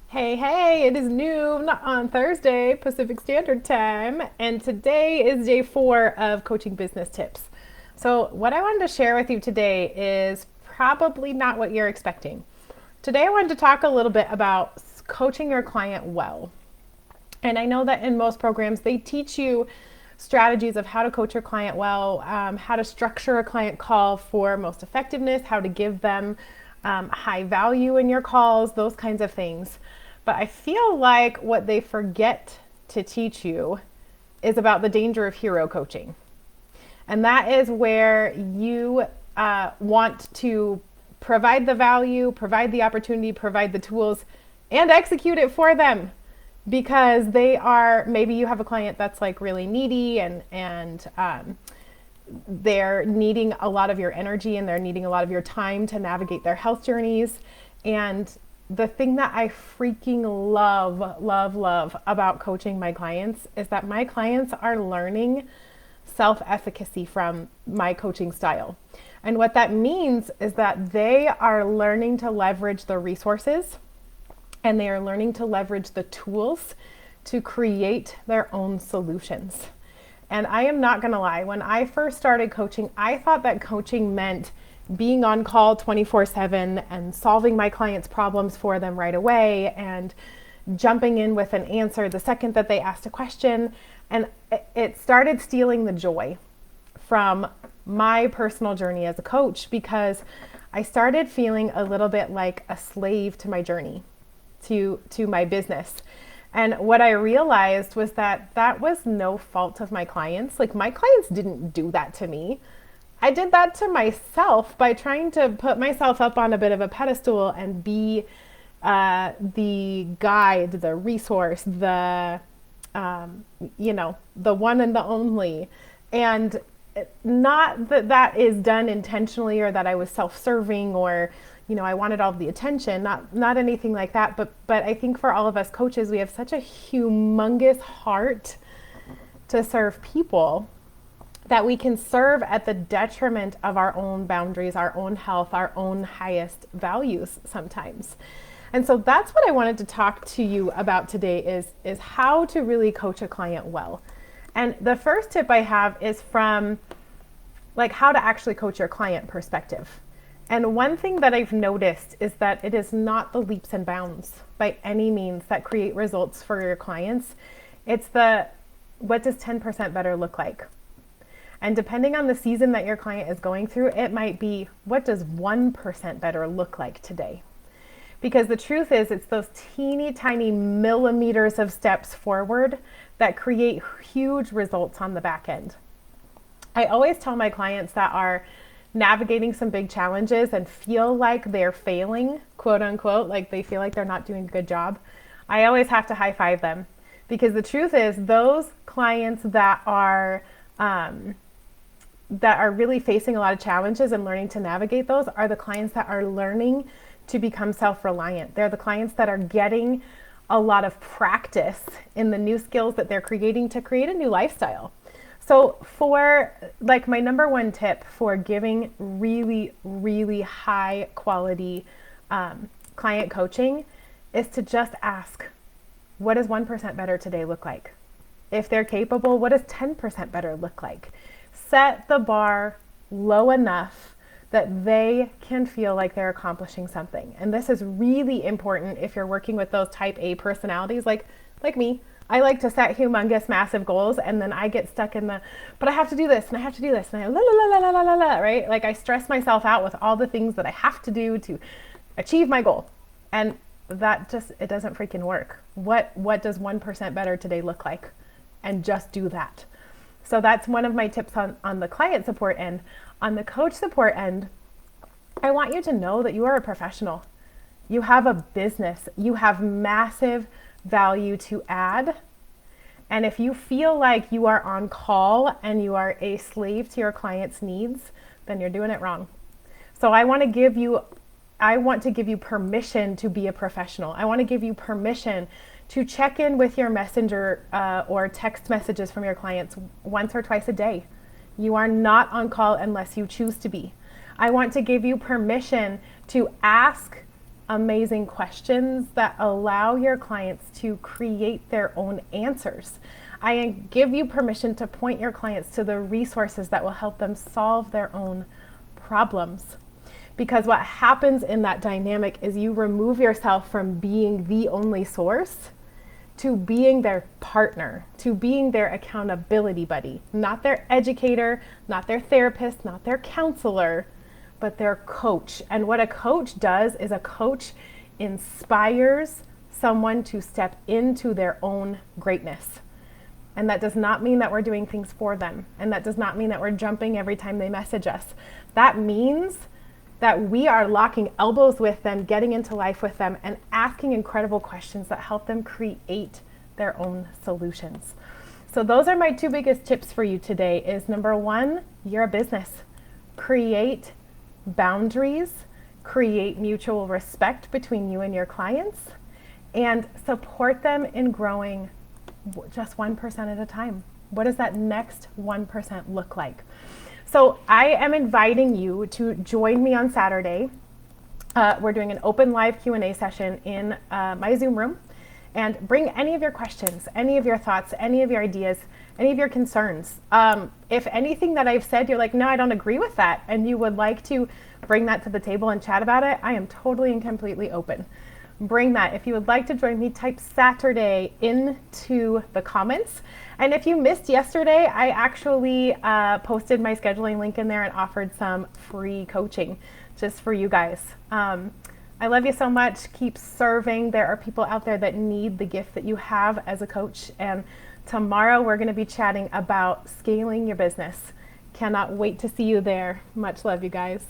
Hey, it is noon on Thursday, Pacific Standard Time, and today is day 4 of coaching business tips. So, what I wanted to share with you today is probably not what you're expecting. Today, I wanted to talk a little bit about coaching your client well. And I know that in most programs, they teach you strategies of how to coach your client well, how to structure a client call for most effectiveness, how to give them high value in your calls, those kinds of things. But I feel like what they forget to teach you is about the danger of hero coaching. And that is where you want to provide the value, provide the opportunity, provide the tools, and execute it for them because they are, maybe you have a client that's like really needy and they're needing a lot of your energy and they're needing a lot of your time to navigate their health journeys. And the thing that I freaking love about coaching my clients is that my clients are learning self-efficacy from my coaching style. And what that means is that they are learning to leverage the resources and they are learning to leverage the tools to create their own solutions. And I am not going to lie, when I first started coaching, I thought that coaching meant being on call 24/7 and solving my clients' problems for them right away and jumping in with an answer the second that they asked a question. And it started stealing the joy from my personal journey as a coach because I started feeling a little bit like a slave to my journey, to my business. And what I realized was that that was no fault of my clients. Like, my clients didn't do that to me. I did that to myself by trying to put myself up on a bit of a pedestal and be the guide, the resource, the one and the only. And not that that is done intentionally or that I was self-serving or I wanted all of the attention, not anything like that. But I think for all of us coaches, we have such a humongous heart to serve people that we can serve at the detriment of our own boundaries, our own health, our own highest values sometimes. And so that's what I wanted to talk to you about today is how to really coach a client well. And the first tip I have is from like how to actually coach your client perspective. And one thing that I've noticed is that it is not the leaps and bounds by any means that create results for your clients. It's the what does 10% better look like? And depending on the season that your client is going through, it might be what does 1% better look like today? Because the truth is, it's those teeny tiny millimeters of steps forward that create huge results on the back end. I always tell my clients that are navigating some big challenges and feel like they're failing, quote unquote, like they feel like they're not doing a good job. I always have to high five them because the truth is those clients that are really facing a lot of challenges and learning to navigate those are the clients that are learning to become self-reliant. They're the clients that are getting a lot of practice in the new skills that they're creating to create a new lifestyle. So for like my number one tip for giving really high quality client coaching is to just ask, what does 1% better today look like? If they're capable, what does 10% better look like? Set the bar low enough that they can feel like they're accomplishing something. And this is really important if you're working with those type A personalities like me. I like to set humongous, massive goals and then I get stuck in but I have to do this and I have to do this and right? Like I stress myself out with all the things that I have to do to achieve my goal. And that it doesn't freaking work. What does 1% better today look like? And just do that. So that's one of my tips on the client support end. On the coach support end, I want you to know that you are a professional. You have a business. You have massive value to add. And if you feel like you are on call and you are a slave to your client's needs, then you're doing it wrong. So I want to give you permission to be a professional. I want to give you permission to check in with your messenger or text messages from your clients once or twice a day. You are not on call unless you choose to be. I want to give you permission to ask amazing questions that allow your clients to create their own answers. I give you permission to point your clients to the resources that will help them solve their own problems. Because what happens in that dynamic is you remove yourself from being the only source to being their partner, to being their accountability buddy, not their educator, not their therapist, not their counselor, but their coach. And what a coach does is a coach inspires someone to step into their own greatness. And that does not mean that we're doing things for them. And that does not mean that we're jumping every time they message us. That means that we are locking elbows with them, getting into life with them, and asking incredible questions that help them create their own solutions. So those are my two biggest tips for you today is number one, you're a business. Create boundaries, create mutual respect between you and your clients, and support them in growing just 1% at a time. What does that next 1% look like? So I am inviting you to join me on Saturday. We're doing an open live Q&A session in my Zoom room. And bring any of your questions, any of your thoughts, any of your ideas, any of your concerns. If anything that I've said, you're like, no, I don't agree with that, and you would like to bring that to the table and chat about it, I am totally and completely open. Bring that. If you would like to join me, type Saturday into the comments. And if you missed yesterday, I actually posted my scheduling link in there and offered some free coaching just for you guys. I love you so much. Keep serving. There are people out there that need the gift that you have as a coach. And tomorrow we're going to be chatting about scaling your business. Cannot wait to see you there. Much love, you guys.